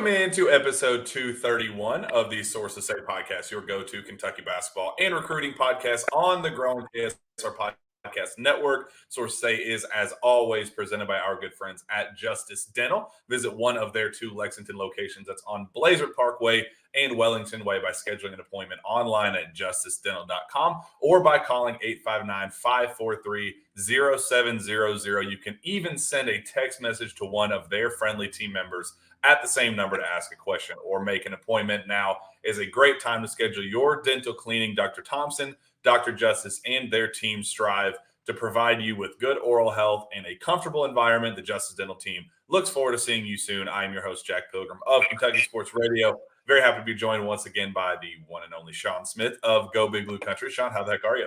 Welcome into episode 231 of the Sources Say podcast, your go-to Kentucky basketball and recruiting podcast on the growing KSR podcast network. Sources Say is, as always, presented by our good friends at Justice Dental. Visit one of their two Lexington locations that's on Blazer Parkway and Wellington Way by scheduling an appointment online at justicedental.com or by calling 859-543-0700. You can even send a text message to one of their friendly team members at the same number to ask a question or make an appointment. Now is a great time to schedule your dental cleaning. Dr. Thompson, Dr. Justice, and their team strive to provide you with good oral health and a comfortable environment. The Justice Dental team looks forward to seeing you soon. I am your host, Jack Pilgrim of Kentucky Sports Radio. Very happy to be joined once again by the one and only Shawn Smith of Go Big Blue Country. Shawn, how the heck are you?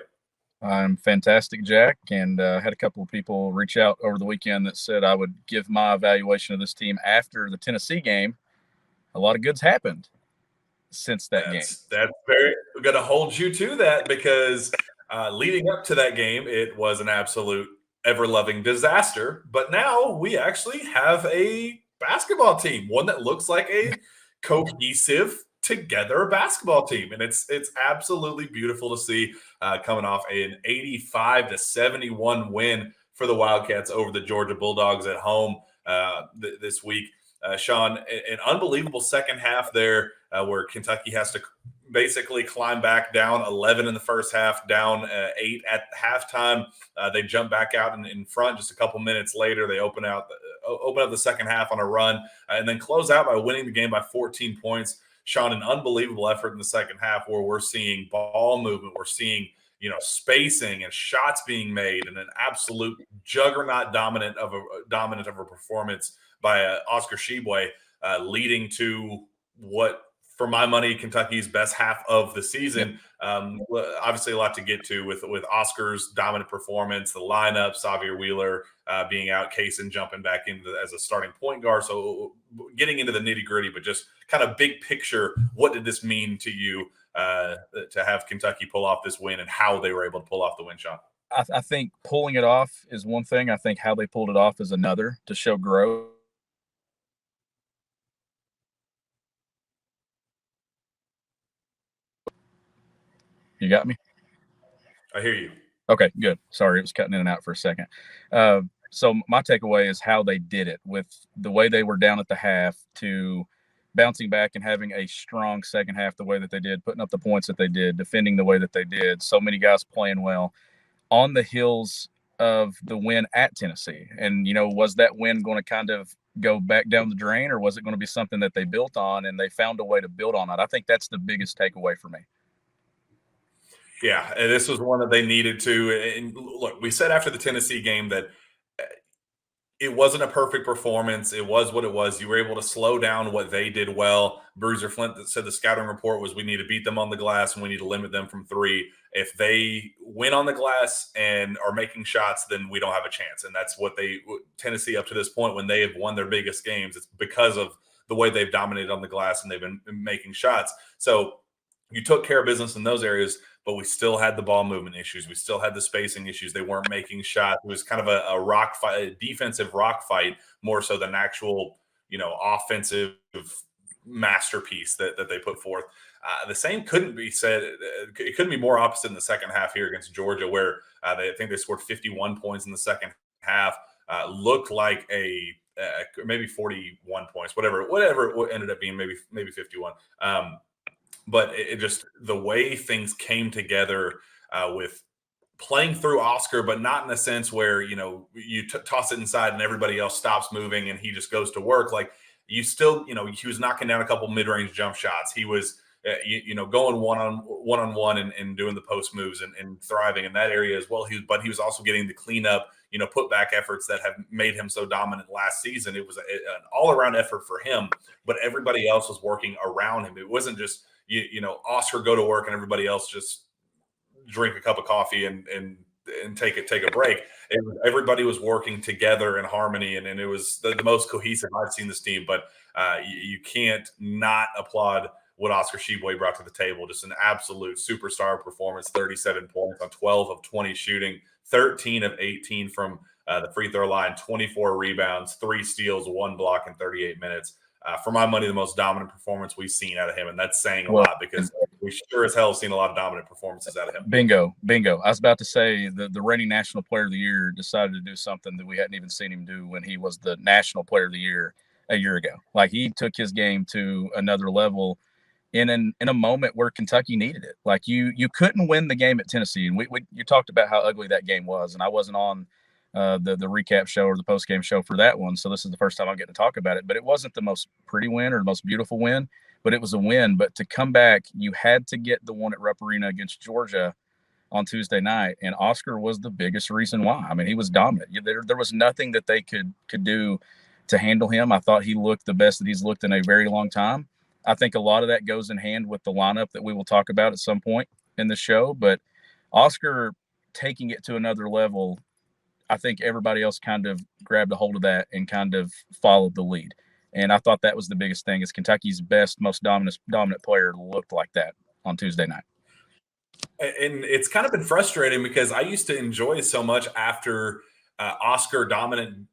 I'm fantastic, Jack, and had a couple of people reach out over the weekend that said I would give my evaluation of this team after the Tennessee game. A lot of goods happened since that game. That's very – we're going to hold you to that because leading up to that game, it was an absolute ever-loving disaster. But now we actually have a basketball team, one that looks like a cohesive – together basketball team, and it's absolutely beautiful to see coming off an 85-71 win for the Wildcats over the Georgia Bulldogs at home this week. Shawn, an unbelievable second half there where Kentucky has to basically climb back down 11 in the first half, down 8 at halftime. They jump back out in front just a couple minutes later. They open up the second half on a run and then close out by winning the game by 14 points. Shawn, an unbelievable effort in the second half where we're seeing ball movement, we're seeing spacing and shots being made, and an absolute juggernaut dominant of a performance by Oscar Tshiebwe, leading to what, for my money, Kentucky's best half of the season. Obviously, a lot to get to with Oscar's dominant performance, the lineup, Xavier Wheeler being out, Cason jumping back in as a starting point guard. So getting into the nitty-gritty, but just kind of big picture, what did this mean to you to have Kentucky pull off this win and how they were able to pull off the win, Shawn? I think pulling it off is one thing. I think how they pulled it off is another, to show growth. You got me? I hear you. Okay, good. Sorry, it was cutting in and out for a second. So my takeaway is how they did it, with the way they were down at the half to bouncing back and having a strong second half the way that they did, putting up the points that they did, defending the way that they did. So many guys playing well on the heels of the win at Tennessee. And, was that win going to kind of go back down the drain, or was it going to be something that they built on and they found a way to build on it? I think that's the biggest takeaway for me. Yeah, and this was one that they needed to. And look, we said after the Tennessee game that it wasn't a perfect performance. It was what it was. You were able to slow down what they did well. Bruiser Flint said the scouting report was we need to beat them on the glass and we need to limit them from three. If they win on the glass and are making shots, then we don't have a chance. And that's what Tennessee up to this point, when they have won their biggest games, it's because of the way they've dominated on the glass and they've been making shots. So you took care of business in those areas, but we still had the ball movement issues. We still had the spacing issues. They weren't making shots. It was kind of a rock fight, a defensive rock fight, more so than actual, offensive masterpiece that they put forth. The same couldn't be said. It couldn't be more opposite in the second half here against Georgia, where I think they scored 51 points in the second half. Looked like maybe 41 points, whatever it ended up being, maybe 51. But it just, the way things came together with playing through Oscar, but not in a sense where, you toss it inside and everybody else stops moving and he just goes to work. Like, you still, he was knocking down a couple mid-range jump shots. He was, going one-on-one and doing the post moves and thriving in that area as well. But he was also getting the cleanup, put back efforts that have made him so dominant last season. It was an all-around effort for him, but everybody else was working around him. It wasn't just, Oscar go to work and everybody else just drink a cup of coffee and take a break. Everybody was working together in harmony, and it was the most cohesive I've seen this team. But you can't not applaud what Oscar Tshiebwe brought to the table. Just an absolute superstar performance, 37 points on 12 of 20 shooting, 13 of 18 from the free throw line, 24 rebounds, 3 steals, 1 block in 38 minutes. for my money, the most dominant performance we've seen out of him. And that's saying a Well, lot because we sure as hell seen a lot of dominant performances out of him. Bingo. I was about to say the reigning National Player of the Year decided to do something that we hadn't even seen him do when he was the National Player of the Year a year ago. Like, he took his game to another level in a moment where Kentucky needed it. Like, you couldn't win the game at Tennessee, and you talked about how ugly that game was, and I wasn't on the recap show or the post game show for that one, so this is the first time I'm getting to talk about it. But it wasn't the most pretty win or the most beautiful win, but it was a win. But to come back, you had to get the one at Rupp Arena against Georgia on Tuesday night, and Oscar was the biggest reason why. I mean, he was dominant. There was nothing that they could do to handle him. I thought he looked the best that he's looked in a very long time. I think a lot of that goes in hand with the lineup that we will talk about at some point in the show. But Oscar taking it to another level, I think everybody else kind of grabbed a hold of that and kind of followed the lead. And I thought that was the biggest thing, is Kentucky's best, most dominant player looked like that on Tuesday night. And it's kind of been frustrating because I used to enjoy so much after Oscar dominant,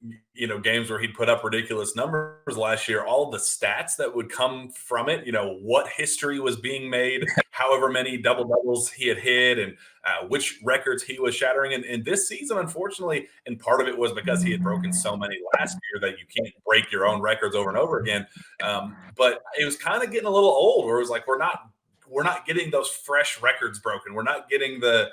games where he'd put up ridiculous numbers last year, all the stats that would come from it, what history was being made, however many double doubles he had hit, and which records he was shattering. And this season, unfortunately, and part of it was because he had broken so many last year that you can't break your own records over and over again. But it was kind of getting a little old, where it was like, we're not getting those fresh records broken. We're not getting the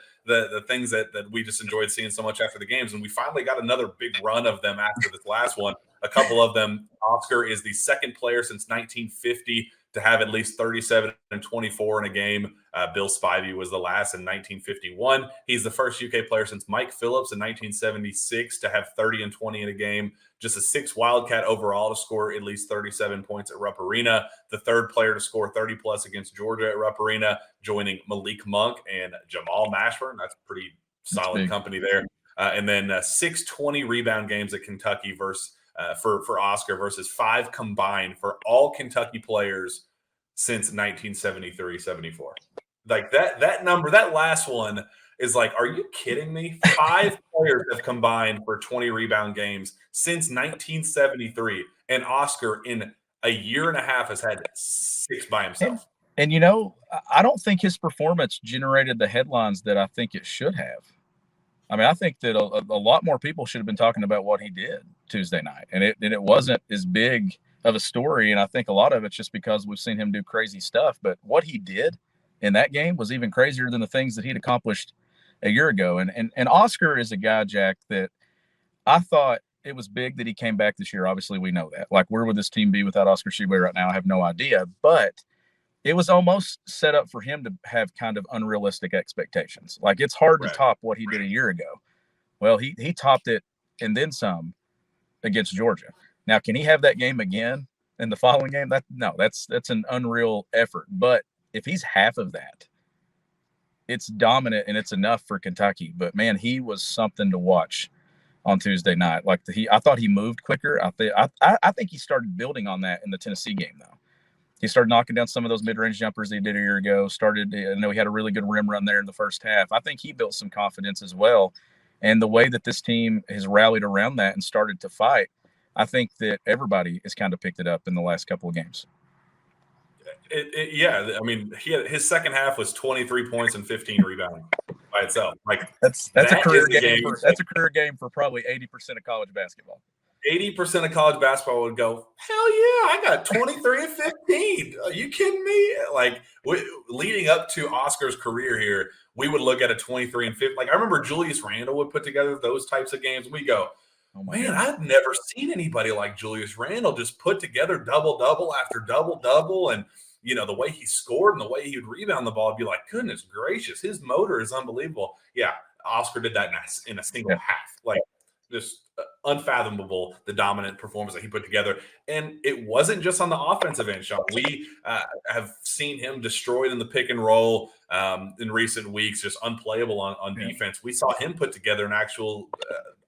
things that we just enjoyed seeing so much after the games. And we finally got another big run of them after this last one. A couple of them. Oscar is the second player since 1950 to have at least 37 and 24 in a game. Bill Spivey was the last in 1951. He's the first UK player since Mike Phillips in 1976 to have 30 and 20 in a game. Just a sixth Wildcat overall to score at least 37 points at Rupp Arena. The third player to score 30-plus against Georgia at Rupp Arena, joining Malik Monk and Jamal Mashburn. That's pretty solid company there. And then 620 rebound games at Kentucky for Oscar versus 5 combined for all Kentucky players since 1973-74. Like that number, that last one is like, are you kidding me? 5 players have combined for 20 rebound games since 1973, and Oscar in a year and a half has had 6 by himself. And I don't think his performance generated the headlines that I think it should have. I mean, I think that a lot more people should have been talking about what he did Tuesday night, and it wasn't as big of a story. And I think a lot of it's just because we've seen him do crazy stuff. But what he did in that game was even crazier than the things that he'd accomplished a year ago. And Oscar is a guy, Jack, that I thought it was big that he came back this year. Obviously, we know that. Like, where would this team be without Oscar Tshiebwe right now? I have no idea. But it was almost set up for him to have kind of unrealistic expectations. Like, it's hard to top what he did a year ago. Well, he topped it and then some against Georgia. Now, can he have that game again in the following game? That's an unreal effort. But if he's half of that, it's dominant and it's enough for Kentucky. But man, he was something to watch on Tuesday night. Like, I thought he moved quicker. I think he started building on that in the Tennessee game, though. He started knocking down some of those mid-range jumpers that he did a year ago. I know he had a really good rim run there in the first half. I think he built some confidence as well. And the way that this team has rallied around that and started to fight, I think that everybody has kind of picked it up in the last couple of games. I mean, his second half was 23 points and 15 rebounds by itself. Like, that's a career game. That's a career game for probably 80% of college basketball. 80% of college basketball would go, hell yeah, I got 23 and 15. Are you kidding me? Like, leading up to Oscar's career here, we would look at a 23 and 15. Like, I remember Julius Randle would put together those types of games. We go, man, I've never seen anybody like Julius Randle just put together double-double after double-double. And, the way he scored and the way he would rebound the ball, I'd be like, goodness gracious, his motor is unbelievable. Yeah, Oscar did that in a single half. Like, just unfathomable, the dominant performance that he put together. And it wasn't just on the offensive end, Sean. We have seen him destroyed in the pick and roll in recent weeks, just unplayable on defense. We saw him put together an actual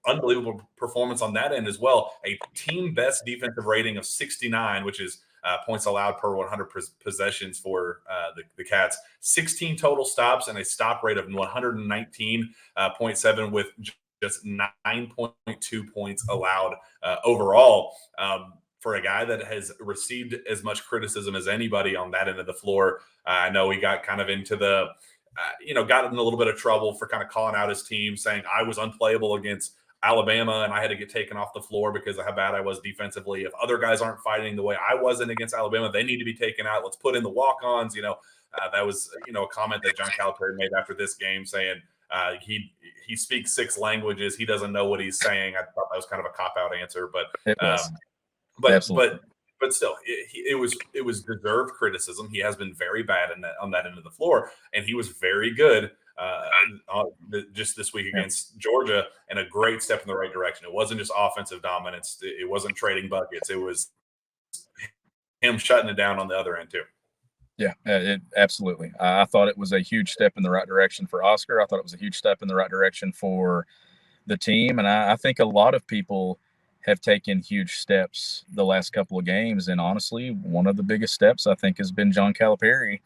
unbelievable performance on that end as well. A team best defensive rating of 69, which is points allowed per 100 possessions for the Cats. 16 total stops and a stop rate of 119.7 with just 9.2 points allowed overall. for a guy that has received as much criticism as anybody on that end of the floor. I know he got kind of into the, got in a little bit of trouble for kind of calling out his team, saying I was unplayable against Alabama and I had to get taken off the floor because of how bad I was defensively. If other guys aren't fighting the way I wasn't against Alabama, they need to be taken out. Let's put in the walk-ons. That was a comment that John Calipari made after this game, saying he speaks 6 languages. He doesn't know what he's saying. I thought that was kind of a cop-out answer, but It was. but still, it was deserved criticism. He has been very bad on that end of the floor, and he was very good just this week against Georgia, and a great step in the right direction. It wasn't just offensive dominance. It wasn't trading buckets. It was him shutting it down on the other end too. Yeah, absolutely. I thought it was a huge step in the right direction for Oscar. I thought it was a huge step in the right direction for the team. And I think a lot of people have taken huge steps the last couple of games. And honestly, one of the biggest steps I think has been John Calipari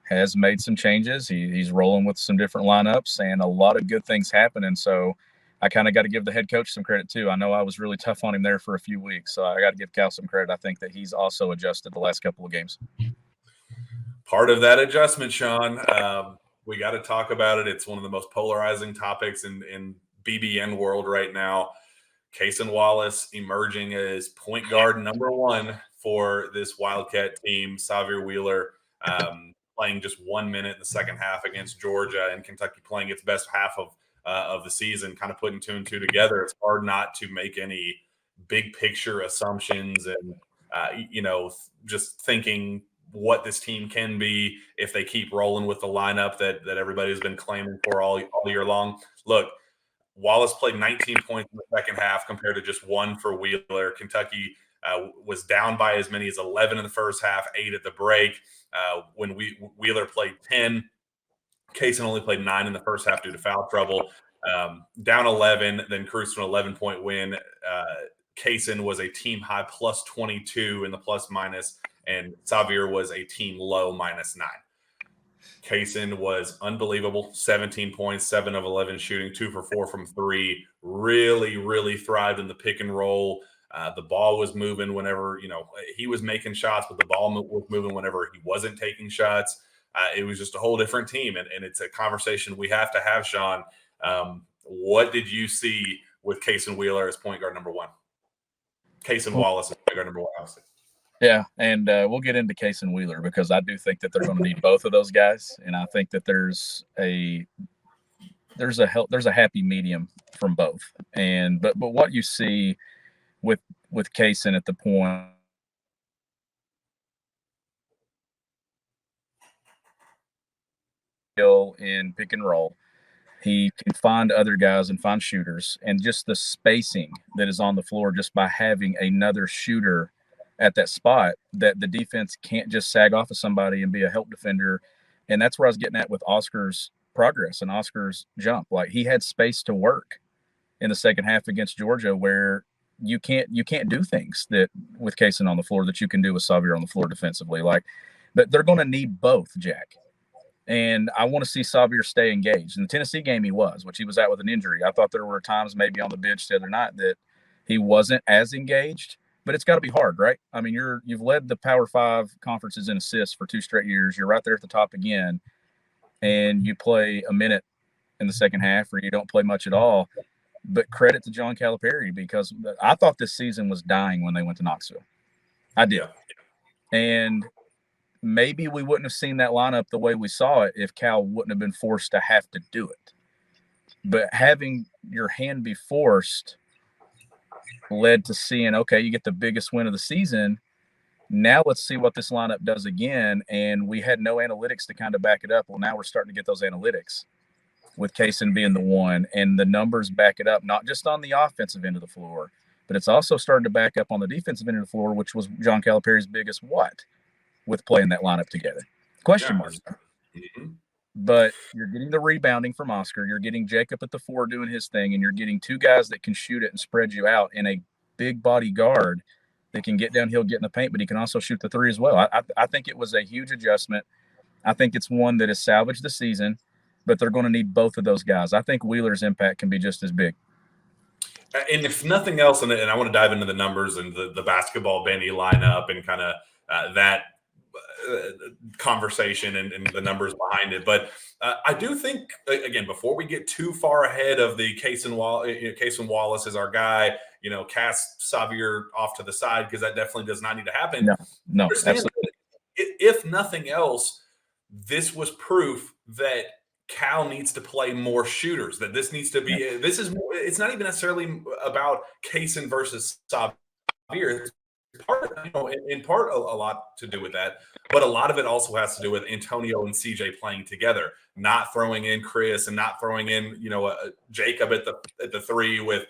has made some changes. He's rolling with some different lineups and a lot of good things happen. And so I kind of got to give the head coach some credit too. I know I was really tough on him there for a few weeks. So I got to give Cal some credit. I think that he's also adjusted the last couple of games. Part of that adjustment, Sean, we got to talk about it. It's one of the most polarizing topics in BBN world right now. Cason Wallace emerging as point guard number 1 for this Wildcat team. Xavier Wheeler playing just 1 minute in the second half against Georgia, and Kentucky playing its best half of the season, kind of putting 2 and 2 together. It's hard not to make any big picture assumptions and, just thinking what this team can be if they keep rolling with the lineup that everybody's been claiming for all year long. Look, Wallace played 19 points in the second half compared to just 1 for Wheeler. Kentucky was down by as many as 11 in the first half, 8 at the break. When Wheeler played 10, Cason only played 9 in the first half due to foul trouble. Down 11, then cruised to an 11-point win. Cason was a team high plus 22 in the plus minus, and Xavier was a team low minus 9. Cason was unbelievable. 17 points, 7 of 11 shooting, 2 for 4 from 3. Really, really thrived in the pick and roll. The ball was moving whenever, he was making shots, but the ball was moving whenever he wasn't taking shots. It was just a whole different team, and it's a conversation we have to have, Sean. What did you see with Cason Wheeler as point guard number 1? Cason Wallace as point guard number 1, obviously. Yeah, and we'll get into Cason Wheeler because I do think that they're going to need both of those guys, and I think that there's a happy medium from both. And but what you see with Cason at the point in pick and roll, he can find other guys and find shooters, and just the spacing that is on the floor just by having another shooter at that spot, that the defense can't just sag off of somebody and be a help defender. And that's where I was getting at with Oscar's progress and Oscar's jump. Like, he had space to work in the second half against Georgia where you can't do things that with Cason on the floor that you can do with Xavier on the floor defensively. But they're going to need both, Jack. And I want to see Xavier stay engaged. In the Tennessee game, he was, which he was out with an injury. I thought there were times maybe on the bench the other night that he wasn't as engaged. But it's got to be hard, right? I mean, you've led the Power 5 conferences in assists for 2 straight years. You're right there at the top again, and you play a minute in the second half, or you don't play much at all. But credit to John Calipari, because I thought this season was dying when they went to Knoxville. I did. And maybe we wouldn't have seen that lineup the way we saw it if Cal wouldn't have been forced to have to do it. But having your hand be forced led to seeing, okay, you get the biggest win of the season. Now let's see what this lineup does again. And we had no analytics to kind of back it up. Well, now we're starting to get those analytics with Cason being the one, and the numbers back it up, not just on the offensive end of the floor, but it's also starting to back up on the defensive end of the floor, which was John Calipari's biggest with playing that lineup together. Question mark. Mm-hmm. But you're getting the rebounding from Oscar. You're getting Jacob at the 4 doing his thing, and you're getting 2 guys that can shoot it and spread you out, in a big body guard that can get downhill, get in the paint, but he can also shoot the 3 as well. I think it was a huge adjustment. I think it's one that has salvaged the season, but they're going to need both of those guys. I think Wheeler's impact can be just as big. And if nothing else, and I want to dive into the numbers and the basketball Benny lineup and kind of that conversation and the numbers behind it. But I do think, again, before we get too far ahead of the Cason Wallace is our guy, cast Xavier off to the side, because that definitely does not need to happen. No, understand absolutely. If nothing else, this was proof that Cal needs to play more shooters, that this needs to be, it's not even necessarily about Cason versus Xavier. It's part, in part a lot to do with that, but a lot of it also has to do with Antonio and CJ playing together, not throwing in Chris and not throwing in, Jacob at the 3 with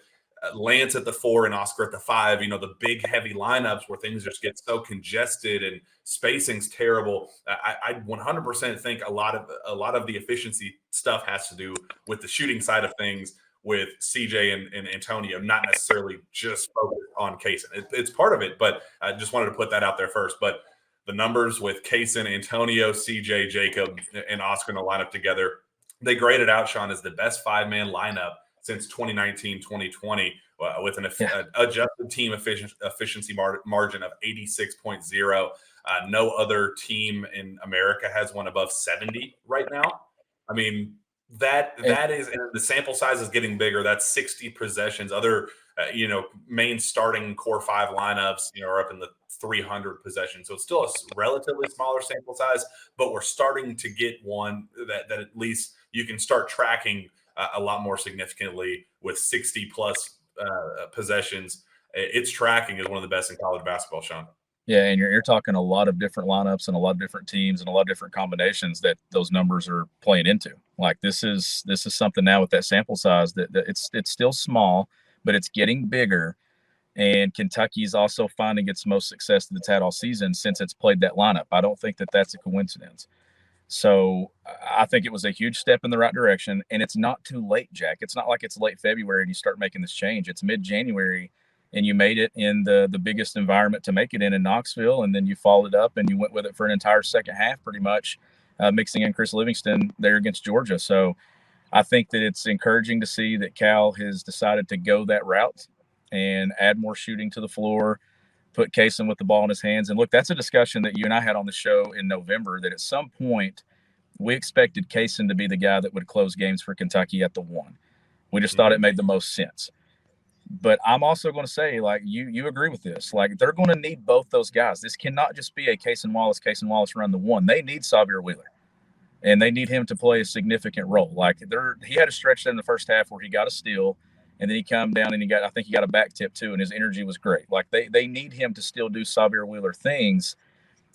Lance at the 4 and Oscar at the 5, the big heavy lineups where things just get so congested and spacing's terrible. I 100% think a lot of the efficiency stuff has to do with the shooting side of things with CJ and Antonio, not necessarily just focused on Cason. It's part of it, but I just wanted to put that out there first. But the numbers with Cason, Antonio, CJ, Jacob, and Oscar in the lineup together, they graded out, Shawn, as the best 5-man lineup since 2019, 2020, with an adjusted team efficiency margin of 86.0. No other team in America has one above 70 right now. I mean, that is, and the sample size is getting bigger. That's 60 possessions. Other, main starting core 5 lineups, are up in the 300 possessions. So it's still a relatively smaller sample size, but we're starting to get one that at least you can start tracking a lot more significantly with 60 plus possessions. It's tracking as one of the best in college basketball, Shawn. Yeah, and you're talking a lot of different lineups and a lot of different teams and a lot of different combinations that those numbers are playing into. Like this is something now with that sample size that it's still small, but it's getting bigger. And Kentucky's also finding its most success that it's had all season since it's played that lineup. I don't think that that's a coincidence. So I think it was a huge step in the right direction. And it's not too late, Jack. It's not like it's late February and you start making this change. It's mid-January, and you made it in the biggest environment to make it in Knoxville, and then you followed up and you went with it for an entire second half pretty much, mixing in Chris Livingston there against Georgia. So I think that it's encouraging to see that Cal has decided to go that route and add more shooting to the floor, put Cason with the ball in his hands. And look, that's a discussion that you and I had on the show in November, that at some point we expected Cason to be the guy that would close games for Kentucky at the 1. We just thought it made the most sense. But I'm also going to say, like, you agree with this. Like, they're going to need both those guys. This cannot just be a Cason Wallace run the 1. They need Xavier Wheeler, and they need him to play a significant role. Like, he had a stretch in the first half where he got a steal, and then he come down and I think he got a back tip too, and his energy was great. Like, they need him to still do Xavier Wheeler things.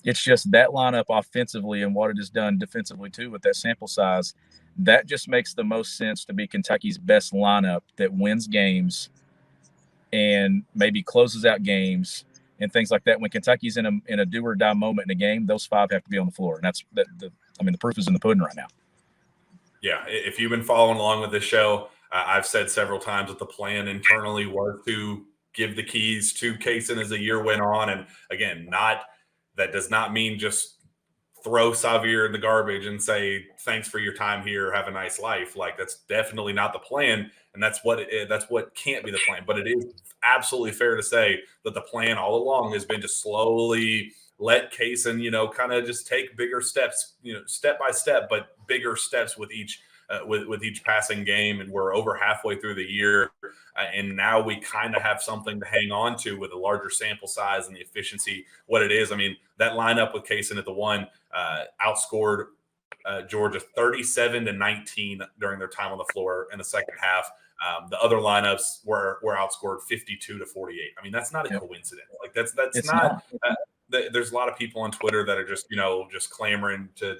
It's just that lineup offensively and what it has done defensively too with that sample size, that just makes the most sense to be Kentucky's best lineup that wins games and maybe closes out games and things like that. When Kentucky's in a do or die moment in a game, those 5 have to be on the floor. And the proof is in the pudding right now. Yeah. If you've been following along with this show, I've said several times that the plan internally was to give the keys to Cason as the year went on. And again, that does not mean just throw Xavier in the garbage and say, thanks for your time here, have a nice life. Like, that's definitely not the plan. And that's what can't be the plan. But it is absolutely fair to say that the plan all along has been to slowly let Cason, kind of just take bigger steps, step by step, but bigger steps with each passing game. And we're over halfway through the year. And now we kind of have something to hang on to with a larger sample size and the efficiency, what it is. I mean, that lineup with Cason at the 1 outscored Georgia 37-19 during their time on the floor in the second half. The other lineups were outscored 52-48. I mean, that's not a coincidence. Like, that's not. There's a lot of people on Twitter that are just clamoring to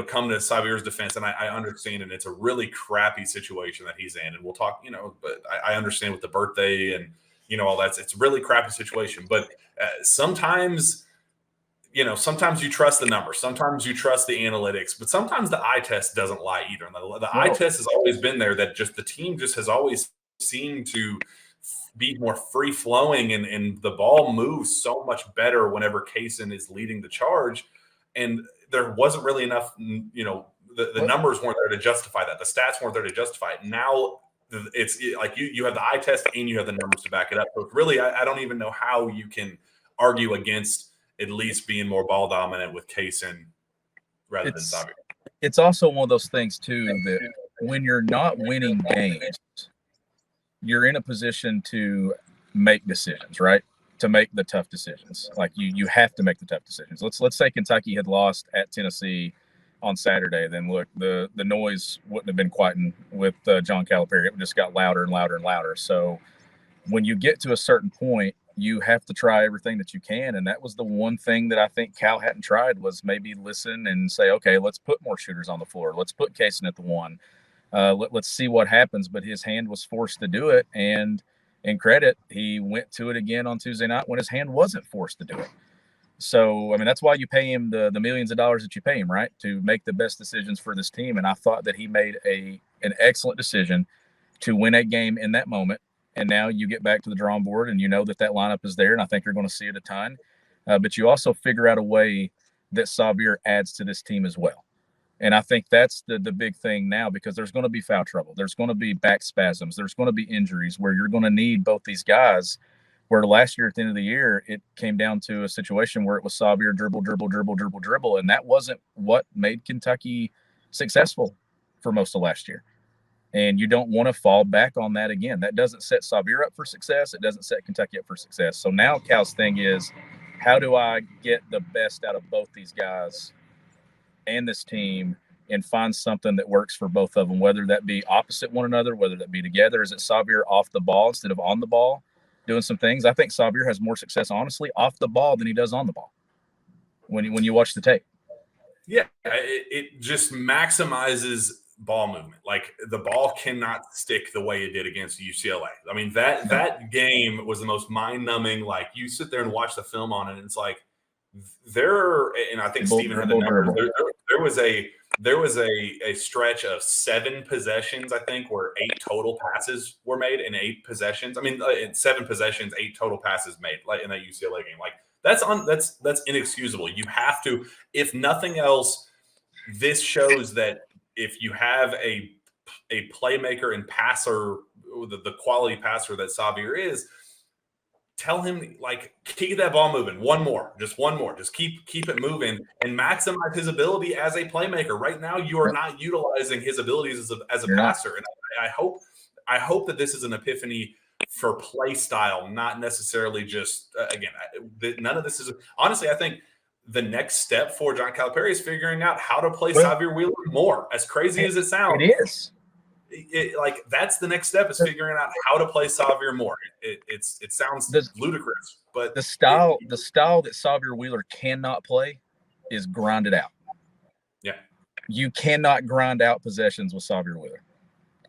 come to Xavier's defense, and I understand, and it's a really crappy situation that he's in, and we'll talk, but I understand with the birthday and all that. It's a really crappy situation, but sometimes you trust the numbers, sometimes you trust the analytics, but sometimes the eye test doesn't lie either. And the eye test has always been there, that just the team just has always seemed to be more free flowing, and the ball moves so much better whenever Cason is leading the charge. And there wasn't really enough, the numbers weren't there to justify that. The stats weren't there to justify it. Now it's like you have the eye test and you have the numbers to back it up. So really, I don't even know how you can argue against at least being more ball dominant with Cason rather than Xavier. It's also one of those things too that when you're not winning games, you're in a position to make decisions, right? To make the tough decisions. Like you have to make the tough decisions. Let's say Kentucky had lost at Tennessee on Saturday, then look, the noise wouldn't have been quieting with John Calipari. It just got louder and louder and louder. So when you get to a certain point, you have to try everything that you can. And that was the one thing that I think Cal hadn't tried, was maybe listen and say, okay, let's put more shooters on the floor. Let's put Cason at the one. Let's see what happens. But his hand was forced to do it. And in credit, he went to it again on Tuesday night when his hand wasn't forced to do it. So, I mean, that's why you pay him the millions of dollars that you pay him, right? To make the best decisions for this team. And I thought that he made an excellent decision to win a game in that moment. And now you get back to the drawing board and you know that lineup is there. And I think you're going to see it a ton. But you also figure out a way that Xavier adds to this team as well. And I think that's the big thing now, because there's going to be foul trouble. There's going to be back spasms. There's going to be injuries where you're going to need both these guys. Where last year at the end of the year, it came down to a situation where it was Xavier dribble. And that wasn't what made Kentucky successful for most of last year. And you don't want to fall back on that again. That doesn't set Xavier up for success. It doesn't set Kentucky up for success. So now Cal's thing is, how do I get the best out of both these guys and this team and find something that works for both of them, whether that be opposite one another, whether that be together? Is it Xavier off the ball instead of on the ball doing some things? I think Xavier has more success, honestly, off the ball than he does on the ball when you watch the tape. Yeah, it just maximizes ball movement. Like, the ball cannot stick the way it did against UCLA. I mean, that game was the most mind-numbing. Like, you sit there and watch the film on it, and it's like and I think Steven had the numbers. There was a stretch of 7 possessions, I think, where 8 total passes were made in 8 possessions. I mean, in 7 possessions, 8 total passes made, like in that UCLA game. Like, that's inexcusable. You have to, if nothing else, this shows that if you have a playmaker and passer, the quality passer that Xavier is, tell him, like, keep that ball moving. One more. Just keep it moving and maximize his ability as a playmaker. Right now, you are not utilizing his abilities as a passer. And I hope that this is an epiphany for play style, not necessarily just none of this is honestly. I think the next step for John Calipari is figuring out how to play Xavier Wheeler more. As crazy as it sounds, it is. Like, that's the next step, is figuring out how to play Xavier more. It sounds ludicrous, but the style that Xavier Wheeler cannot play is grinded out. Yeah, you cannot grind out possessions with Xavier Wheeler.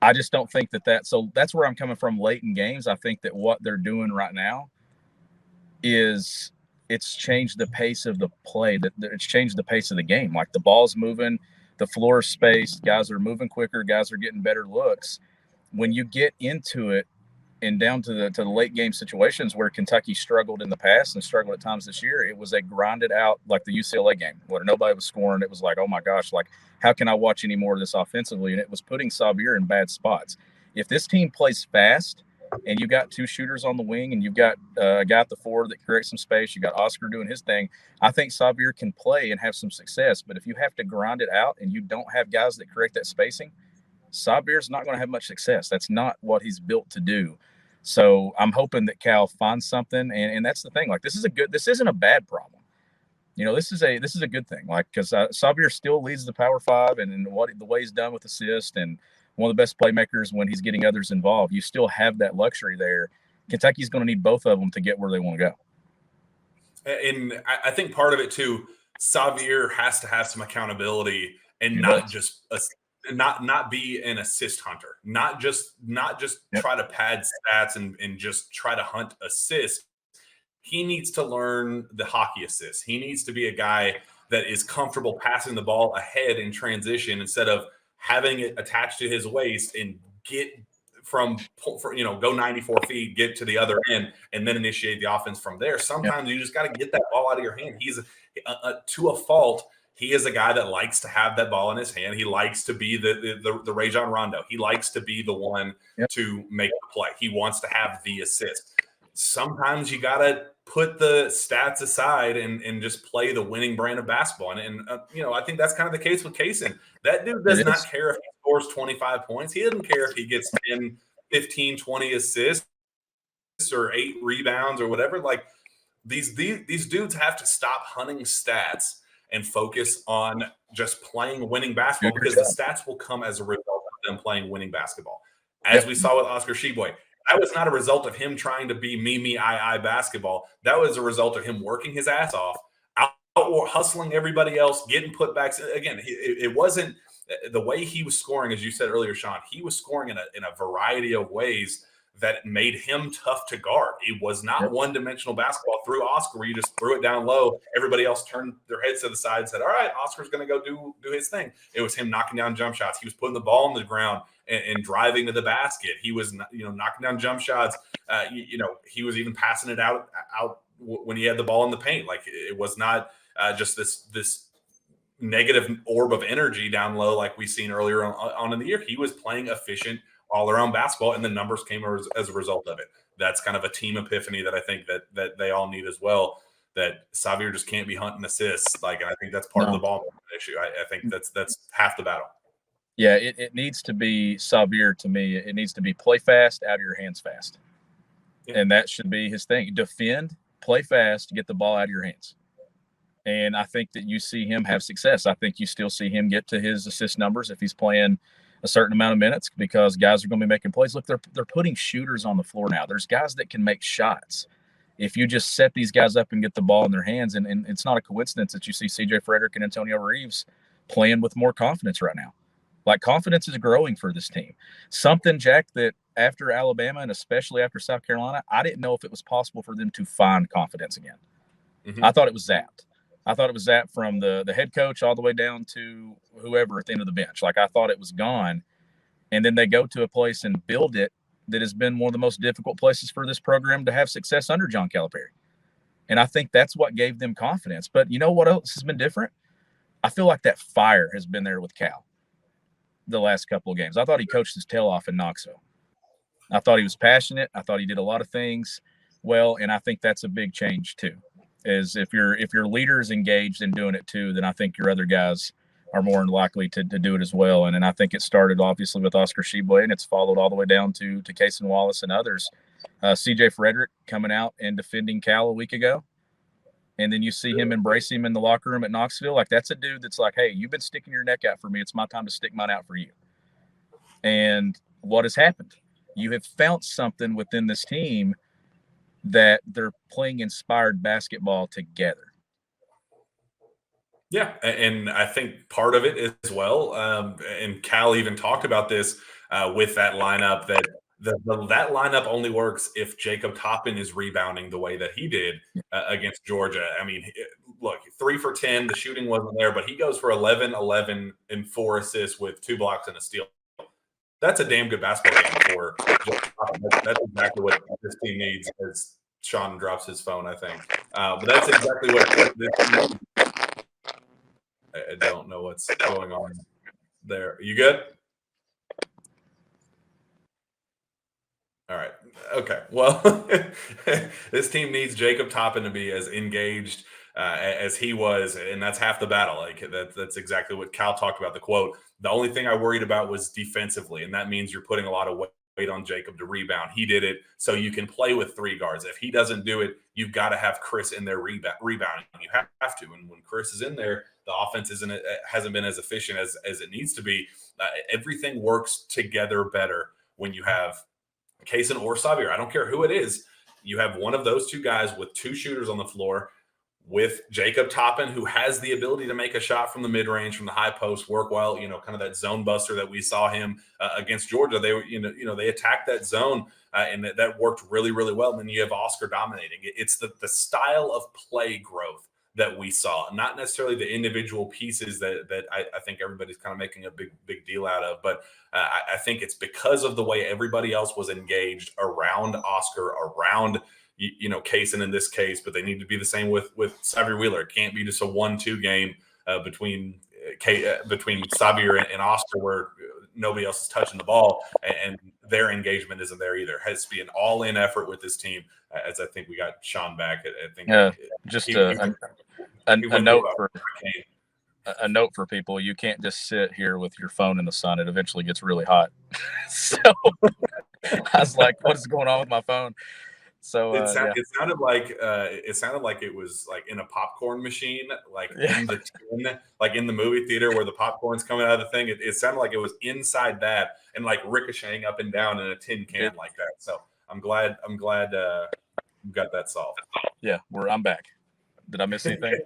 I just don't think so that's where I'm coming from late in games. I think that what they're doing right now is it's changed the pace of the play. That it's changed the pace of the game. Like, the ball's moving, the floor is spaced, guys are moving quicker, guys are getting better looks. When you get into it and down to the late game situations where Kentucky struggled in the past and struggled at times this year, it was a grinded out, like the UCLA game where nobody was scoring. It was like, oh my gosh, like, how can I watch any more of this offensively? And it was putting Xavier in bad spots. If this team plays fast and you got 2 shooters on the wing and you've got a guy at the 4 that creates some space, you got Oscar doing his thing, I think Xavier can play and have some success. But if you have to grind it out and you don't have guys that create that spacing, Xavier's not going to have much success. That's not what he's built to do. So I'm hoping that Cal finds something, and that's the thing. Like, this isn't a bad problem. You know, this is a good thing. Like, because Xavier still leads the Power 5, and the way he's done with assists, and one of the best playmakers when he's getting others involved. You still have that luxury there. Kentucky's going to need both of them to get where they want to go. And I think part of it too, Xavier has to have some accountability and not be an assist hunter, not just try to pad stats and just try to hunt assists. He needs to learn the hockey assist. He needs to be a guy that is comfortable passing the ball ahead in transition instead of having it attached to his waist and get go 94 feet, get to the other end, and then initiate the offense from there. Sometimes you just got to get that ball out of your hand. He's to a fault. He is a guy that likes to have that ball in his hand. He likes to be the Rajon Rondo. He likes to be the one to make the play. He wants to have the assist. Sometimes you got to put the stats aside and just play the winning brand of basketball. And I think that's kind of the case with Cason. That dude does not care if he scores 25 points. He doesn't care if he gets 10, 15, 20 assists or 8 rebounds or whatever. Like these dudes have to stop hunting stats and focus on just playing winning basketball, because the stats will come as a result of them playing winning basketball. As we saw with Oscar Tshiebwe, that was not a result of him trying to be me, I basketball. That was a result of him working his ass off, out hustling everybody else, getting putbacks. Again, it wasn't the way he was scoring, as you said earlier, Shawn. He was scoring in a variety of ways that made him tough to guard. It was not one-dimensional basketball through Oscar where you just threw it down low. Everybody else turned their heads to the side and said, all right, Oscar's going to go do his thing. It was him knocking down jump shots. He was putting the ball on the ground and driving to the basket. He was, knocking down jump shots. He was even passing it out when he had the ball in the paint. Like it was not just this negative orb of energy down low like we've seen earlier on in the year. He was playing efficient all-around basketball, and the numbers came as a result of it. That's kind of a team epiphany that I think that they all need as well, that Xavier just can't be hunting assists. Like, I think that's part of the ball issue. I think that's half the battle. Yeah, it needs to be Xavier, to me. It needs to be play fast, out of your hands fast. Yeah. And that should be his thing. Defend, play fast, get the ball out of your hands. And I think that you see him have success. I think you still see him get to his assist numbers if he's playing a certain amount of minutes, because guys are going to be making plays. Look, they're putting shooters on the floor now. There's guys that can make shots. If you just set these guys up and get the ball in their hands, and it's not a coincidence that you see CJ Frederick and Antonio Reeves playing with more confidence right now. Like, confidence is growing for this team. Something, Jack, that after Alabama and especially after South Carolina, I didn't know if it was possible for them to find confidence again. Mm-hmm. I thought it was zapped. I thought it was that from the head coach all the way down to whoever at the end of the bench. Like, I thought it was gone. And then they go to a place and build it that has been one of the most difficult places for this program to have success under John Calipari. And I think that's what gave them confidence. But you know what else has been different? I feel like that fire has been there with Cal the last couple of games. I thought he coached his tail off in Knoxville. I thought he was passionate. I thought he did a lot of things well, and I think that's a big change too. Is if your leader is engaged in doing it too, then I think your other guys are more likely to do it as well. And I think it started obviously with Oscar Tshiebwe, and it's followed all the way down to Cason Wallace and others. CJ Frederick coming out and defending Cal a week ago. And then you see him embrace him in the locker room at Knoxville. Like, that's a dude that's like, hey, you've been sticking your neck out for me. It's my time to stick mine out for you. And what has happened? You have found something within this team that they're playing inspired basketball together. Yeah, and I think part of it as well, and Cal even talked about this with that lineup, that that lineup only works if Jacob Toppin is rebounding the way that he did against Georgia. I mean, look, 3 for 10, the shooting wasn't there, but he goes for 11, 11, and 4 assists with 2 blocks and a steal. That's a damn good basketball game for Jacob Toppin. That's exactly what this team needs, as Shawn drops his phone, I think. But that's exactly what this team needs. I don't know what's going on there. You good? All right. Okay. Well, this team needs Jacob Toppin to be as engaged as he was, and that's half the battle. Like, that's exactly what Cal talked about. The quote: "The only thing I worried about was defensively, and that means you're putting a lot of weight on Jacob to rebound. He did it, so you can play with 3 guards. If he doesn't do it, you've got to have Chris in there rebounding. You have to, and when Chris is in there, the offense hasn't been as efficient as it needs to be. Everything works together better when you have Cason or Xavier. I don't care who it is. You have one of those 2 guys with 2 shooters on the floor, with Jacob Toppin, who has the ability to make a shot from the mid-range, from the high post, work well, kind of that zone buster that we saw him against Georgia. They were, they attacked that zone, and that worked really, really well. And then you have Oscar dominating. It's the style of play growth that we saw, not necessarily the individual pieces that I think everybody's kind of making a big deal out of. But I think it's because of the way everybody else was engaged around Oscar, around Cason in this case, but they need to be the same with Xavier Wheeler. It can't be just a 1-2 game between Xavier and Oscar, where nobody else is touching the ball, and their engagement isn't there either. It has to be an all-in effort with this team. As I think we got Shawn back. I think a note for people: you can't just sit here with your phone in the sun; it eventually gets really hot. So I was like, "What is going on with my phone?" So it sounded like it was like in a popcorn machine, like in the tin, like in the movie theater where the popcorn's coming out of the thing. It sounded like it was inside that and like ricocheting up and down in a tin can like that. So I'm glad you got that solved. Yeah, I'm back. Did I miss anything?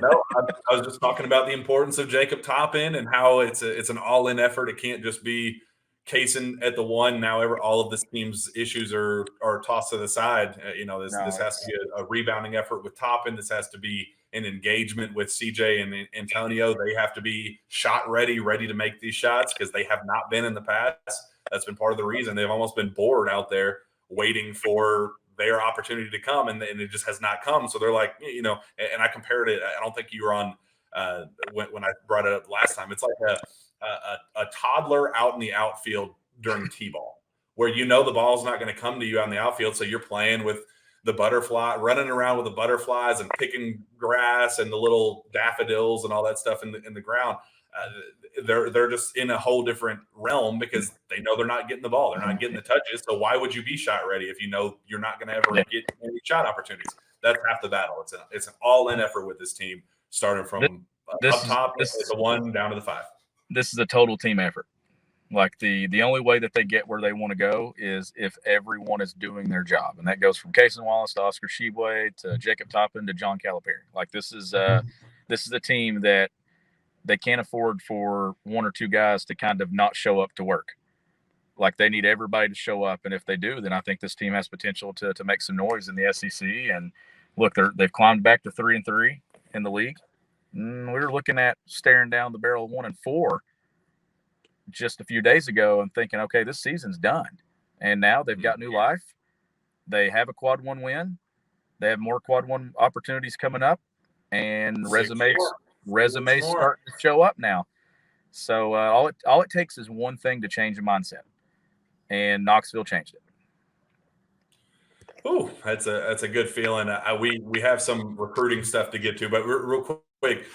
No, I was just talking about the importance of Jacob Toppin and how it's an all-in effort. It can't just be Cason at the one. Now all of this team's issues are tossed to the side. This has to be a rebounding effort with Toppin. This has to be an engagement with CJ and Antonio. They have to be shot ready to make these shots because they have not been in the past. That's been part of the reason they've almost been bored out there waiting for their opportunity to come, and it just has not come. So they're like, and I compared it. I don't think you were on when I brought it up last time. It's like a toddler out in the outfield during T-ball, where the ball's not going to come to you out in the outfield, so you're playing with the butterfly, running around with the butterflies and picking grass and the little daffodils and all that stuff in the ground. They're just in a whole different realm because they know they're not getting the ball. They're not getting the touches. So why would you be shot ready if you know you're not going to ever get any shot opportunities? That's half the battle. It's an all-in effort with this team, starting from up top at the 1 down to the 5. This is a total team effort. Like the only way that they get where they want to go is if everyone is doing their job, and that goes from Cason Wallace to Oscar Tshiebwe to Jacob Toppin to John Calipari. Like this is a team that they can't afford for one or two guys to kind of not show up to work. Like they need everybody to show up, and if they do, then I think this team has potential to make some noise in the SEC. And look, they've climbed back to 3-3 in the league. We were looking at staring down the barrel of 1-4 just a few days ago and thinking, okay, this season's done. And now they've got new life. They have a quad 1 win. They have more quad 1 opportunities coming up, and resumes start to show up now. So all it takes is one thing to change the mindset, and Knoxville changed it. Oh, that's a good feeling. We have some recruiting stuff to get to, but real quick,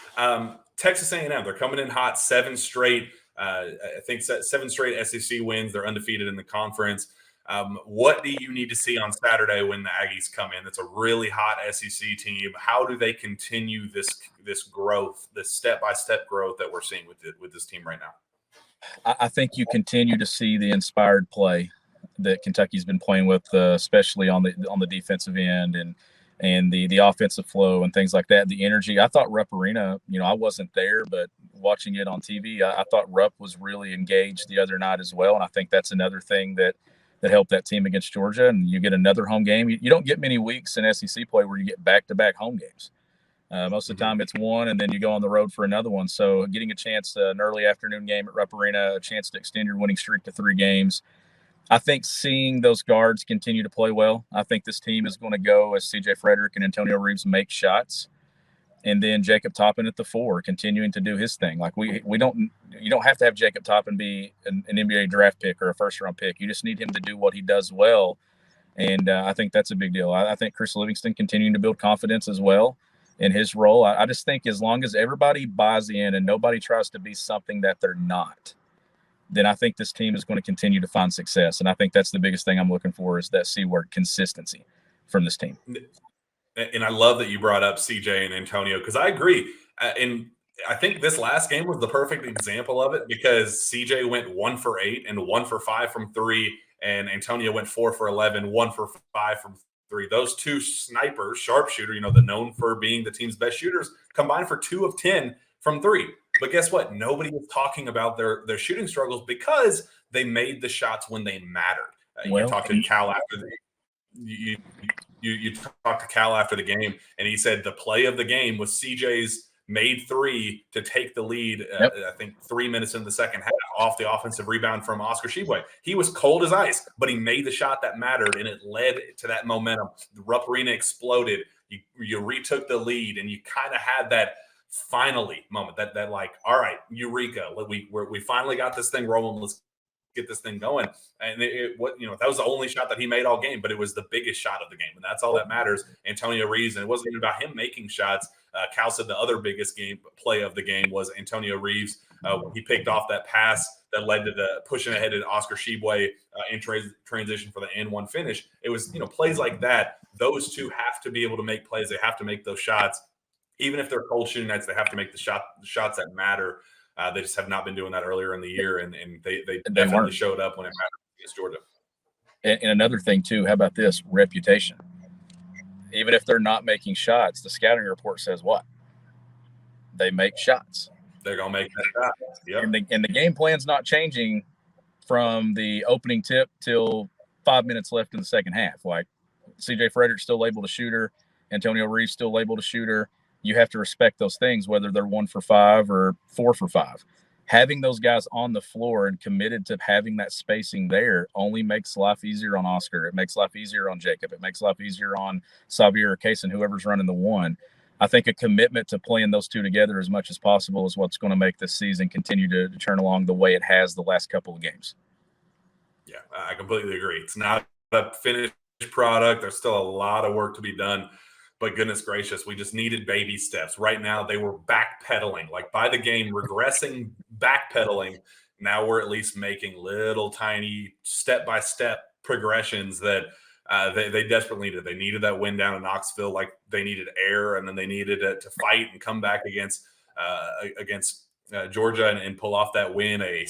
Texas A&M, they're coming in hot, 7 straight. I think 7 straight SEC wins. They're undefeated in the conference. What do you need to see on Saturday when the Aggies come in? It's a really hot SEC team. How do they continue this growth, this step-by-step growth that we're seeing with this team right now? I think you continue to see the inspired play that Kentucky's been playing with, especially on the defensive end and the offensive flow and things like that. The energy. I thought Rupp Arena, I wasn't there, but watching it on TV, I thought Rupp was really engaged the other night as well. And I think that's another thing that helped that team against Georgia. And you get another home game. You don't get many weeks in SEC play where you get back-to-back home games. Most of the time it's one, and then you go on the road for another one. So getting a chance, an early afternoon game at Rupp Arena, a chance to extend your winning streak to 3 games. I think seeing those guards continue to play well, I think this team is going to go as C.J. Frederick and Antonio Reeves make shots, and then Jacob Toppin at the 4, continuing to do his thing. Like you don't have to have Jacob Toppin be an NBA draft pick or a first-round pick. You just need him to do what he does well, and I think that's a big deal. I think Chris Livingston continuing to build confidence as well in his role. I just think as long as everybody buys in and nobody tries to be something that they're not, then I think this team is going to continue to find success. And I think that's the biggest thing I'm looking for is that C word, consistency from this team. And I love that you brought up CJ and Antonio, because I agree. And I think this last game was the perfect example of it, because CJ went 1 for 8 and 1 for 5 from 3, and Antonio went 4 for 11, 1 for 5 from 3. Those two snipers, sharpshooter, the known for being the team's best shooters, combined for 2 of 10 from 3. But guess what? Nobody was talking about their shooting struggles because they made the shots when they mattered. You talked to Cal after you talked to Cal after the game, and he said the play of the game was CJ's made 3 to take the lead. I think 3 minutes in the second half off the offensive rebound from Oscar Tshiebwe. He was cold as ice, but he made the shot that mattered, and it led to that momentum. The Rupp Arena exploded. You retook the lead, and you kind of had that finally moment, that like, all right, eureka, we finally got this thing rolling. Let's get this thing going. And that was the only shot that he made all game, but it was the biggest shot of the game, and that's all that matters. Antonio Reeves, and it wasn't even about him making shots. Cal said the other biggest play of the game was Antonio Reeves when he picked off that pass that led to the pushing ahead to Oscar Tshiebwe in transition for the N1 finish. It was, plays like that. Those two have to be able to make plays. They have to make those shots. Even if they're cold shooting nights, they have to make the shots that matter. They just have not been doing that earlier in the year, and they definitely showed up when it mattered against Georgia. And another thing, too, how about this? Reputation. Even if they're not making shots, the scouting report says what? They make shots. They're going to make that shot. Yep. And the game plan's not changing from the opening tip till 5 minutes left in the second half. Like, C.J. Frederick's still able to shoot her. Antonio Reeves still able to shoot her. You have to respect those things, whether they're 1 for 5 or 4 for 5. Having those guys on the floor and committed to having that spacing there only makes life easier on Oscar. It makes life easier on Jacob. It makes life easier on Xavier or Cason, whoever's running the 1. I think a commitment to playing those two together as much as possible is what's going to make this season continue to turn along the way it has the last couple of games. Yeah, I completely agree. It's not a finished product. There's still a lot of work to be done. But goodness gracious, we just needed baby steps. Right now, they were backpedaling, like by the game, regressing, backpedaling. Now we're at least making little tiny step-by-step progressions that they desperately needed. They needed that win down in Knoxville, like they needed air, and then they needed to fight and come back against Georgia and pull off that win. A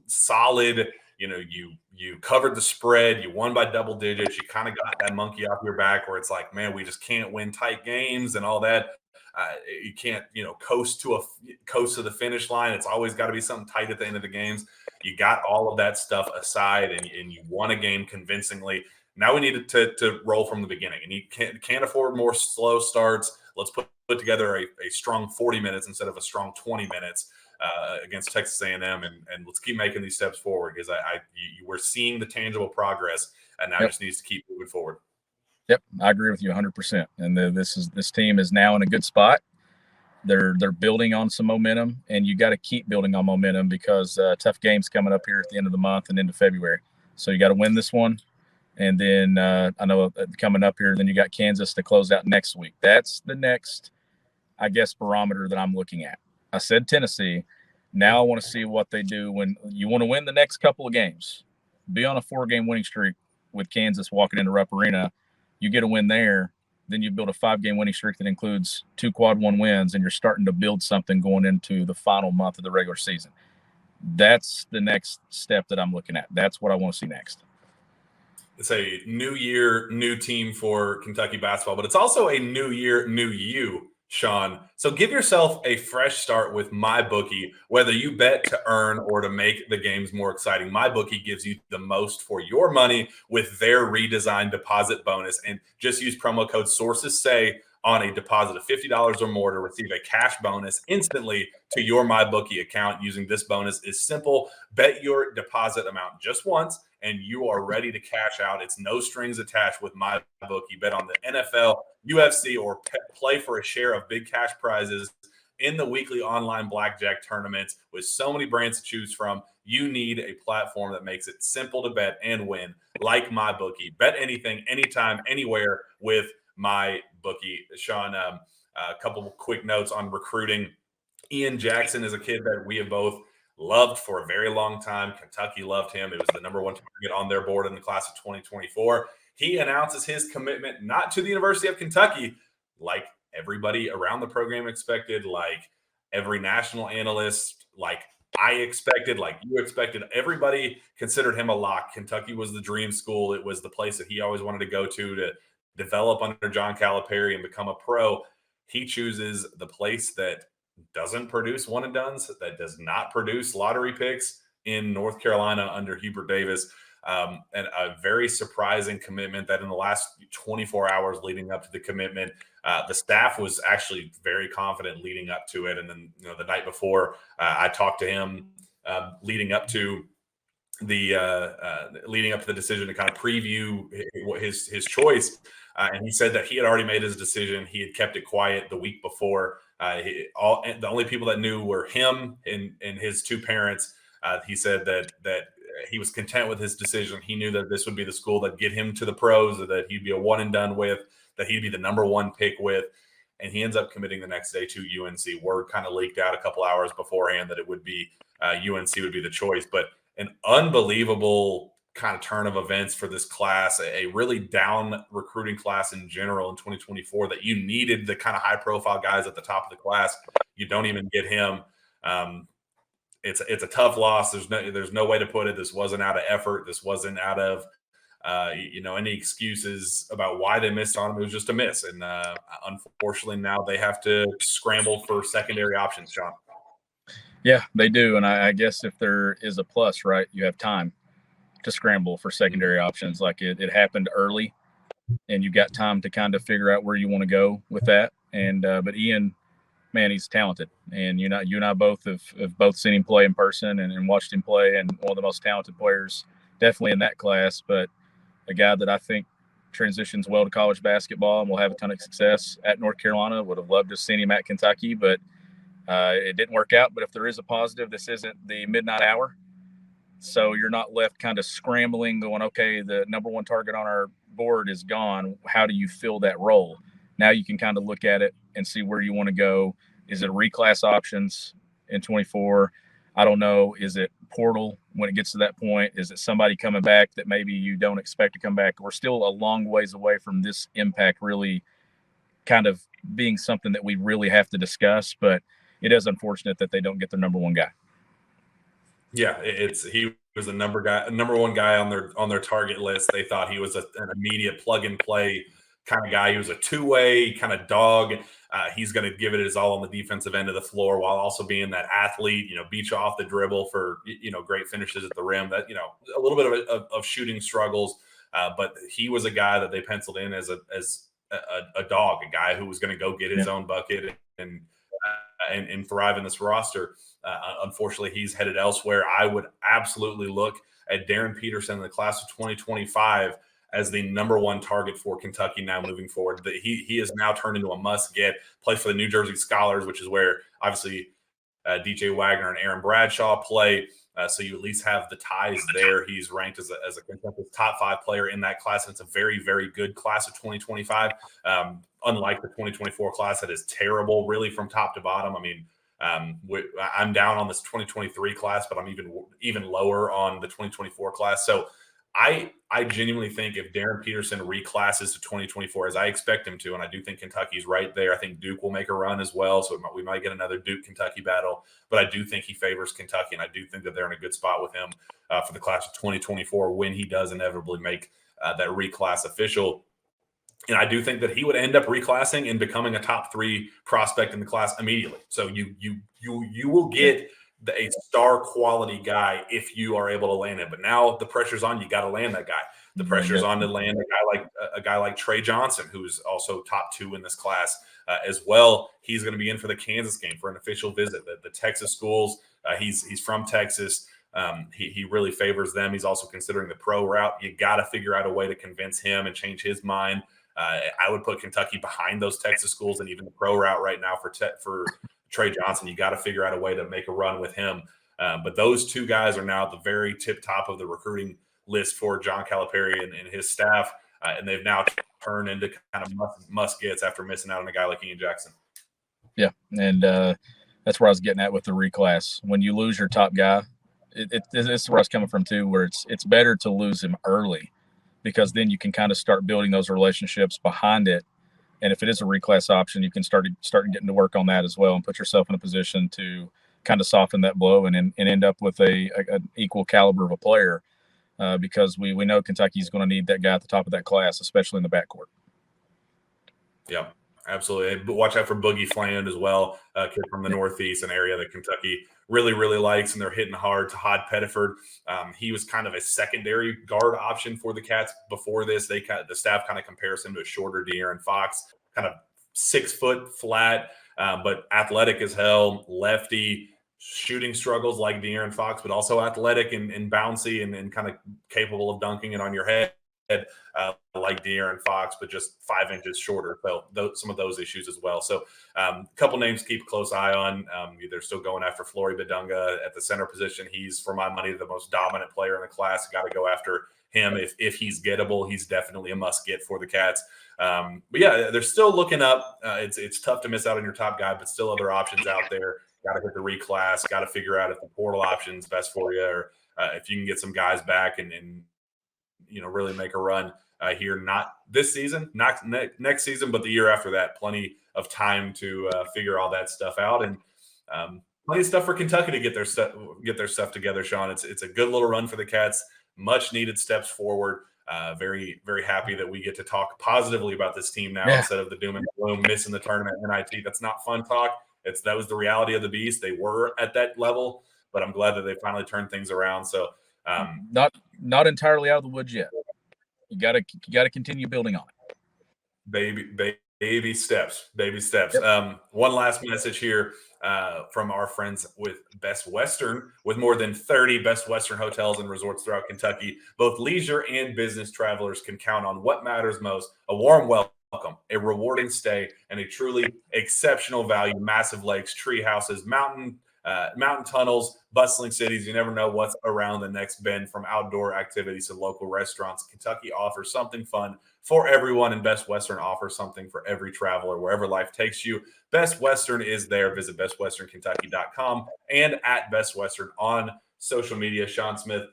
solid, you covered the spread, you won by double digits, you kind of got that monkey off your back where it's like, man, we just can't win tight games and all that. You can't, coast to the finish line. It's always got to be something tight at the end of the games. You got all of that stuff aside, and you won a game convincingly. Now we needed to roll from the beginning, and you can't afford more slow starts. Let's put together a strong 40 minutes instead of a strong 20 minutes against Texas A&M, and let's keep making these steps forward, because we're seeing the tangible progress, and now it just needs to keep moving forward. Yep, I agree with you 100%. And this team is now in a good spot. They're building on some momentum, and you got to keep building on momentum because tough games coming up here at the end of the month and into February. So you got to win this one. And then I know coming up here, then you got Kansas to close out next week. That's the next, I guess, barometer that I'm looking at. I said Tennessee. Now I want to see what they do when you want to win the next couple of games. Be on a 4-game winning streak with Kansas walking into Rupp Arena. You get a win there, then you build a 5-game winning streak that includes 2 quad 1 wins, and you're starting to build something going into the final month of the regular season. That's the next step that I'm looking at. That's what I want to see next. It's a new year, new team for Kentucky basketball, but it's also a new year, new you, Shawn. So give yourself a fresh start with MyBookie, whether you bet to earn or to make the games more exciting. MyBookie gives you the most for your money with their redesigned deposit bonus. And just use promo code SOURCESSAY on a deposit of $50 or more to receive a cash bonus instantly to your MyBookie account. Using this bonus is simple. Bet your deposit amount just once, and you are ready to cash out. It's no strings attached with MyBookie. Bet on the NFL, UFC, or play for a share of big cash prizes in the weekly online blackjack tournaments. With so many brands to choose from, you need a platform that makes it simple to bet and win, like MyBookie. Bet anything, anytime, anywhere with MyBookie. Shawn, a couple of quick notes on recruiting. Ian Jackson is a kid that we have both loved for a very long time. Kentucky loved him. It was the number 1 target on their board in the class of 2024. He announces his commitment not to the University of Kentucky, like everybody around the program expected, like every national analyst, like I expected, like you expected. Everybody considered him a lock. Kentucky was the dream school. It was the place that he always wanted to go to develop under John Calipari and become a pro. He chooses the place that doesn't produce one and dones, that does not produce lottery picks in North Carolina under Hubert Davis. And a very surprising commitment that in the last 24 hours leading up to the commitment, the staff was actually very confident leading up to it. And then, the night before, I talked to him leading up to the decision to kind of preview his choice. And he said that he had already made his decision. He had kept it quiet the week before The only people that knew were him and his two parents. He said that he was content with his decision. He knew that this would be the school that get him to the pros, that he'd be a one and done with, that he'd be the number one pick with. And he ends up committing the next day to UNC. Word kind of leaked out a couple hours beforehand that it would be UNC would be the choice. But an unbelievable kind of turn of events for this class, a really down recruiting class in general in 2024 that you needed the kind of high profile guys at the top of the class. You don't even get him. It's a tough loss. There's no way to put it. This wasn't out of effort. This wasn't out of any excuses about why they missed on him. It was just a miss. And unfortunately, now they have to scramble for secondary options, Shawn. Yeah, they do. And I guess if there is a plus, right, you have time to scramble for secondary options. Like it happened early, and you got time to kind of figure out where you want to go with that. And but Ian, man, he's talented. And you and I both have both seen him play in person and watched him play, and one of the most talented players definitely in that class. But a guy that I think transitions well to college basketball and will have a ton of success at North Carolina. Would have loved to have seen him at Kentucky, but it didn't work out. But if there is a positive, this isn't the midnight hour. So you're not left kind of scrambling going, okay, the number one target on our board is gone. How do you fill that role? Now you can kind of look at it and see where you want to go. Is it reclass options in 24? I don't know. Is it portal when it gets to that point? Is it somebody coming back that maybe you don't expect to come back? We're still a long ways away from this impact really kind of being something that we really have to discuss, but it is unfortunate that they don't get their number one guy. Yeah, he was the number one guy on their target list. They thought he was an immediate plug and play kind of guy. He was a two-way kind of dog. He's going to give it his all on the defensive end of the floor while also being that athlete, beat you off the dribble for, great finishes at the rim, that, a little bit of shooting struggles. But he was a guy that they penciled in as a dog, a guy who was going to go get his own bucket and thrive in this roster. Unfortunately, he's headed elsewhere. I would absolutely look at Darren Peterson in the class of 2025 as the number one target for Kentucky now moving forward. He is now turned into a must-get. Plays for the New Jersey Scholars, which is where obviously DJ Wagner and Aaron Bradshaw play. So you at least have the ties there. He's ranked as a Kentucky top 5 player in that class. And it's a very, very good class of 2025. Unlike the 2024 class that is terrible, really from top to bottom. I mean, I'm down on this 2023 class, but I'm even lower on the 2024 class. So I genuinely think if Darren Peterson reclasses to 2024, as I expect him to, and I do think Kentucky's right there. I think Duke will make a run as well, so we might get another Duke-Kentucky battle. But I do think he favors Kentucky, and I do think that they're in a good spot with him for the class of 2024 when he does inevitably make that reclass official. And I do think that he would end up reclassing and becoming a top 3 prospect in the class immediately. So you will get a star quality guy if you are able to land it. But now the pressure's on. You got to land that guy. The pressure's on to land a guy like Trey Johnson, who's also top 2 in this class as well. He's going to be in for the Kansas game for an official visit. The Texas schools, he's from Texas. He really favors them. He's also considering the pro route. You got to figure out a way to convince him and change his mind. I would put Kentucky behind those Texas schools and even the pro route right now for Trey Johnson. You got to figure out a way to make a run with him. But those two guys are now at the very tip top of the recruiting list for John Calipari and his staff. And they've now turned into kind of must-gets after missing out on a guy like Ian Jackson. Yeah, and that's where I was getting at with the reclass. When you lose your top guy, this is where I was coming from too, where it's better to lose him early because then you can kind of start building those relationships behind it. And if it is a reclass option, you can start getting to work on that as well and put yourself in a position to kind of soften that blow and end up with an equal caliber of a player because we know Kentucky's going to need that guy at the top of that class, especially in the backcourt. Yeah, absolutely. But watch out for Boogie Fland as well, a kid from the Northeast, an area that Kentucky really, really likes, and they're hitting hard. Todd Pettiford, he was kind of a secondary guard option for the Cats before this. The staff kind of compares him to a shorter De'Aaron Fox, kind of 6 foot flat, but athletic as hell, lefty, shooting struggles like De'Aaron Fox, but also athletic and bouncy and kind of capable of dunking it on your head. like De'Aaron Fox, but just 5 inches shorter. So some of those issues as well. So a couple names to keep a close eye on. They're still going after Flory Badunga at the center position. He's, for my money, the most dominant player in the class. Got to go after him if he's gettable. He's definitely a must get for the Cats. But yeah, they're still looking up. It's tough to miss out on your top guy, but still other options out there. Got to hit the reclass. Got to figure out if the portal option's best for you, or if you can get some guys back and really make a run here. Not this season, not next season, but the year after that. Plenty of time to figure all that stuff out, and plenty of stuff for Kentucky to get their stuff together. Shawn, it's a good little run for the Cats. Much needed steps forward. Very, very happy that we get to talk positively about this team now instead of the doom and gloom, missing the tournament, NIT. That's not fun talk. That was the reality of the beast. They were at that level, but I'm glad that they finally turned things around. So not entirely out of the woods yet. You gotta continue building on it. Baby steps. Yep. One last message here from our friends with Best Western. With more than 30 Best Western hotels and resorts throughout Kentucky, both leisure and business travelers can count on what matters most: a warm welcome, a rewarding stay, and a truly exceptional value. Massive lakes, tree houses, mountain tunnels, bustling cities. You never know what's around the next bend, from outdoor activities to local restaurants. Kentucky offers something fun for everyone, and Best Western offers something for every traveler, wherever life takes you. Best Western is there. Visit bestwesternkentucky.com and at Best Western on social media. Shawn Smith,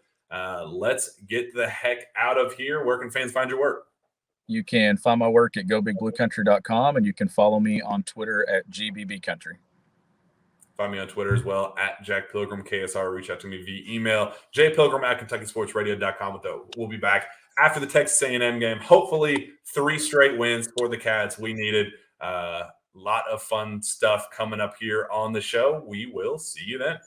let's get the heck out of here. Where can fans find your work? You can find my work at gobigbluecountry.com, and you can follow me on Twitter at GBBCountry. Find me on Twitter as well, at Jack Pilgrim, KSR. Reach out to me via email, jpilgrim at KentuckySportsRadio.com. We'll be back after the Texas A&M game. Hopefully 3 straight wins for the Cats. We needed a lot of fun stuff coming up here on the show. We will see you then.